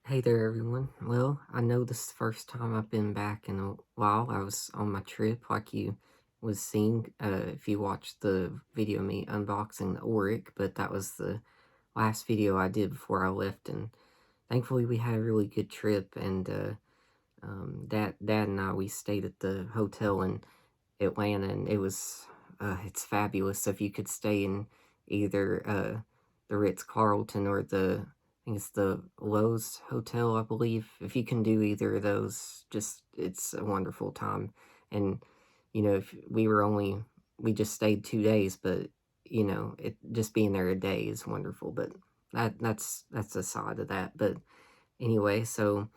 Hey there, everyone. Well, I know this is the first time I've been back in a while. I was on my trip, like you was seeing, if you watched the video of me unboxing the Auric, but that was the last video I did before I left, and thankfully we had a really good trip, and Dad and I, we stayed at the hotel in Atlanta, and it's fabulous. So if you could stay in either the Ritz-Carlton or I think it's the Lowe's Hotel, I believe. If you can do either of those, it's a wonderful time. And, if we just stayed 2 days, but, just being there a day is wonderful. But that's a side of that. But anyway, so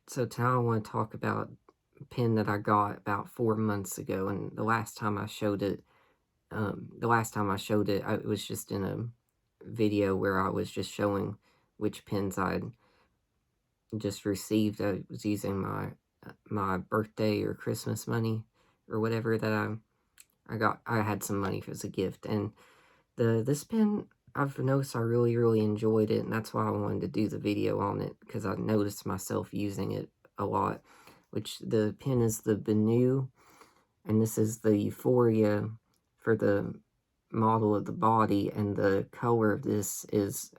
tonight I want to talk about a pen that I got about 4 months ago, and the last time I showed it, it was just in a video where I was just showing which pens I'd just received. I was using my birthday or Christmas money or whatever that I got. I had some money as a gift, and this pen, I've noticed I really, really enjoyed it, and that's why I wanted to do the video on it, because I noticed myself using it a lot, which the pen is the BENU, and this is the Euphoria for the model of the body, and the color of this is,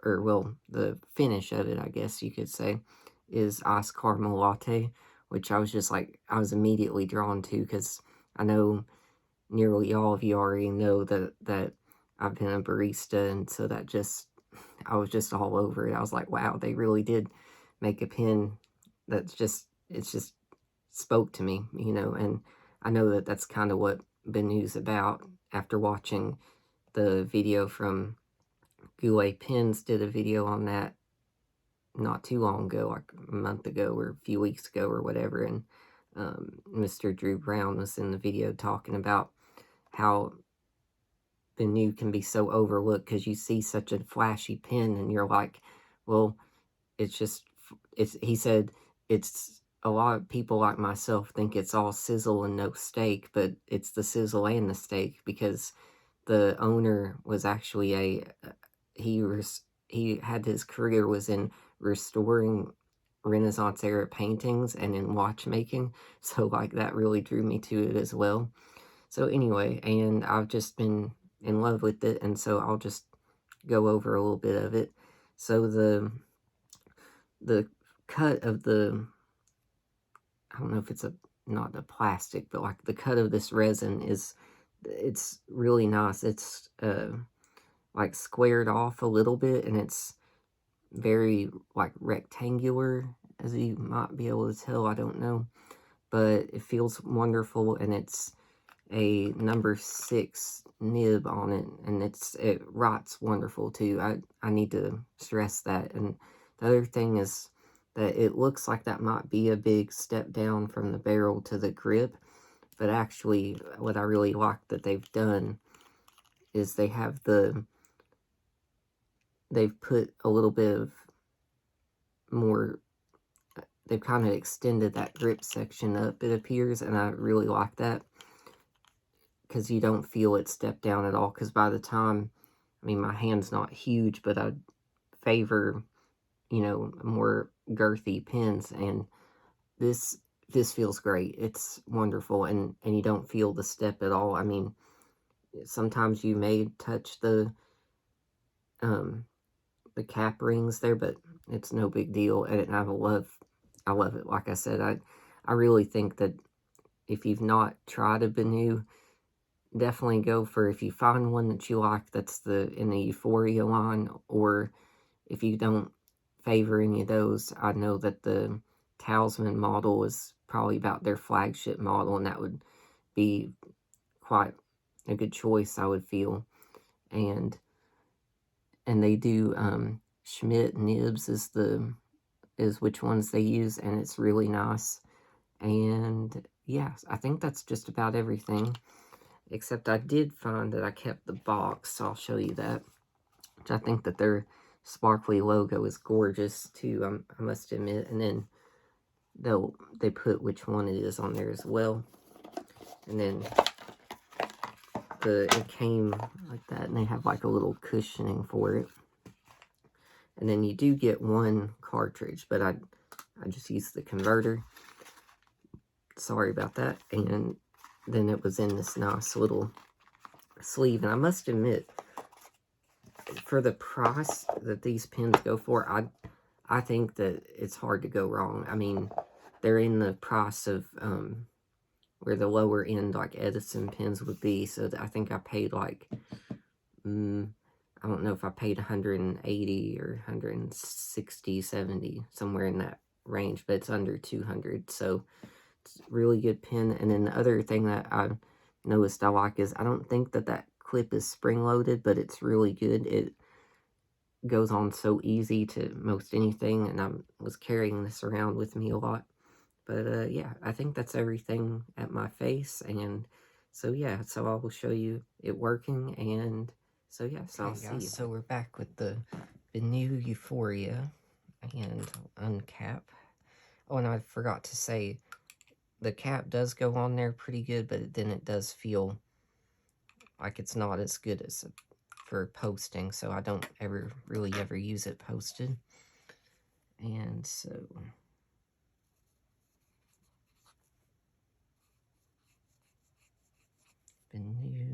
or well, the finish of it, I guess you could say, is Ice Caramel Latte, which I was immediately drawn to, because I know nearly all of you already know that I've been a barista, and so I was just all over it. I was like, wow, they really did make a pen it's just spoke to me, and I know that that's kind of what BENU's about. After watching the video from Goulet Pens, did a video on that not too long ago, like a month ago or a few weeks ago or whatever, and Mr. Drew Brown was in the video talking about how BENU can be so overlooked, because you see such a flashy pen and you're like, well, it's just, he said, it's a lot of people like myself think it's all sizzle and no steak, but it's the sizzle and the steak, because the owner was actually he had his career was in restoring Renaissance era paintings and in watchmaking, so like that really drew me to it as well. So anyway, and I've just been in love with it, and so I'll just go over a little bit of it. So the cut of I don't know if it's not the plastic, but like the cut of this resin it's really nice. It's like squared off a little bit, and it's very like rectangular, as you might be able to tell. I don't know, but it feels wonderful, and it's a number 6 nib on it, and it writes wonderful too. I need to stress that. And the other thing is that it looks like that might be a big step down from the barrel to the grip, but actually what I really like that they've done is they've put a little bit of more, they've kind of extended that grip section up, it appears, and I really like that, because you don't feel it step down at all. Because by the time, I mean, my hand's not huge, but I favor, more girthy pens, and this feels great. It's wonderful, and you don't feel the step at all. I mean, sometimes you may touch um, the cap rings there, but it's no big deal, and I love it. Like I said, I really think that if you've not tried a BENU, definitely go for, if you find one that you like that's in the Euphoria line, or if you don't favor any of those, I know that the Talisman model is probably about their flagship model, and that would be quite a good choice, I would feel. And they do Schmidt nibs is which ones they use, and it's really nice. And yeah, I think that's just about everything. Except I did find that I kept the box, so I'll show you that. Which I think that their sparkly logo is gorgeous too, I must admit. And then they put which one it is on there as well. And then it came like that, and they have like a little cushioning for it. And then you do get one cartridge, but I just used the converter. Sorry about that. And then it was in this nice little sleeve. And I must admit, for the price that these pens go for, I think that it's hard to go wrong. I mean, they're in the price of where the lower end like Edison pens would be. So I think I paid like, I don't know if I paid 180 or 160, 70, somewhere in that range, but it's under 200. So it's a really good pen. And then the other thing that I noticed I like is I don't think that clip is spring loaded, but it's really good. It goes on so easy to most anything, and I was carrying this around with me a lot. But yeah, I think that's everything at my face, and so yeah, so I will show you it working, and so yeah, so I'll see you. So we're back with the BENU Euphoria, and uncap. Oh, and I forgot to say, the cap does go on there pretty good, but then it does feel like it's not as good as for posting, so I don't really ever use it posted. And so BENU.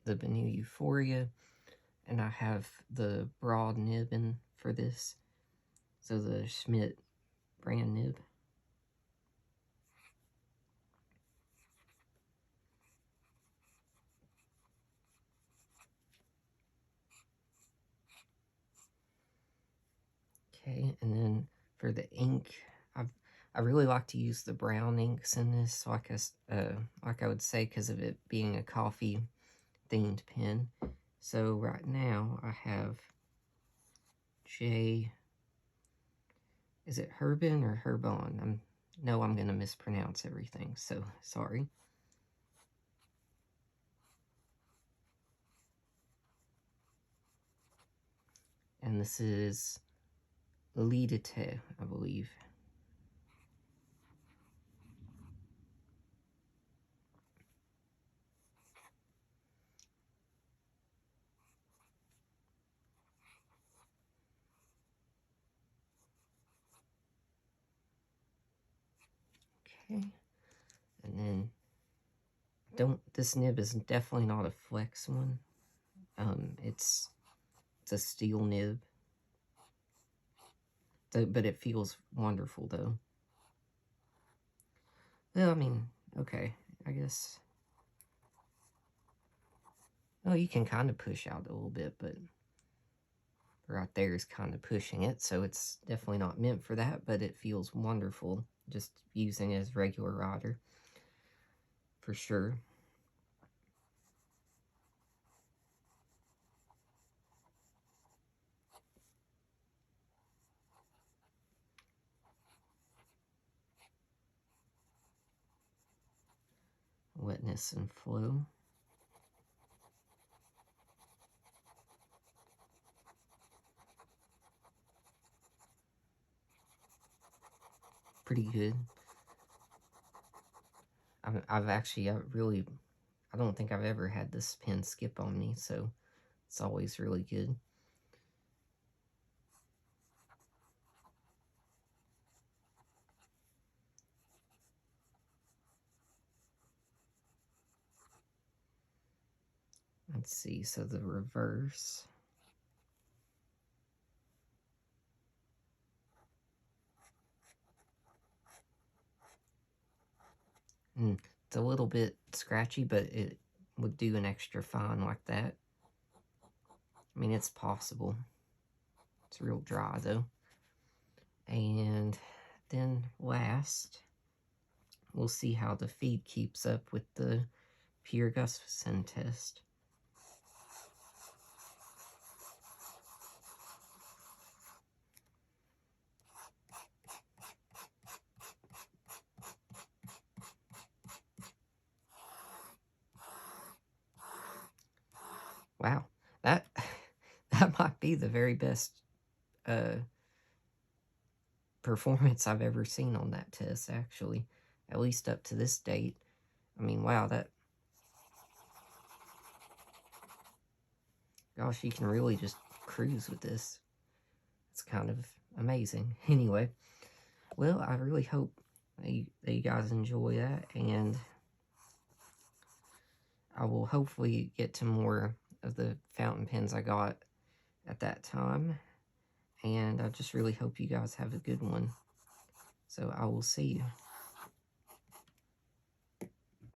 The BENU Euphoria, and I have the broad nib in for this, so the Schmidt brand nib. Okay, and then for the ink, I really like to use the brown inks in this, like I would say, because of it being a coffee themed pen. So right now I have is it Herbin or Herbon? I'm gonna mispronounce everything, so sorry. And this is Lidite, I believe. Okay, and then this nib is definitely not a flex one. It's a steel nib, but it feels wonderful though. Well, I mean, okay, I guess. Oh, you can kind of push out a little bit, but right there is kind of pushing it, so it's definitely not meant for that, but it feels wonderful just using it as regular rider, for sure. Wetness and flow. Pretty good. I've actually, I don't think I've ever had this pen skip on me, so it's always really good. Let's see, so the reverse. It's a little bit scratchy, but it would do an extra fine like that. I mean, it's possible. It's real dry, though. And then last, we'll see how the feed keeps up with the Pierre Gustafson test. Wow, that might be the very best performance I've ever seen on that test, actually, at least up to this date. I mean, wow, gosh, you can really just cruise with this. It's kind of amazing. Anyway, well, I really hope that you guys enjoy that, and I will hopefully get to more of the fountain pens I got at that time, and I just really hope you guys have a good one. So I will see you.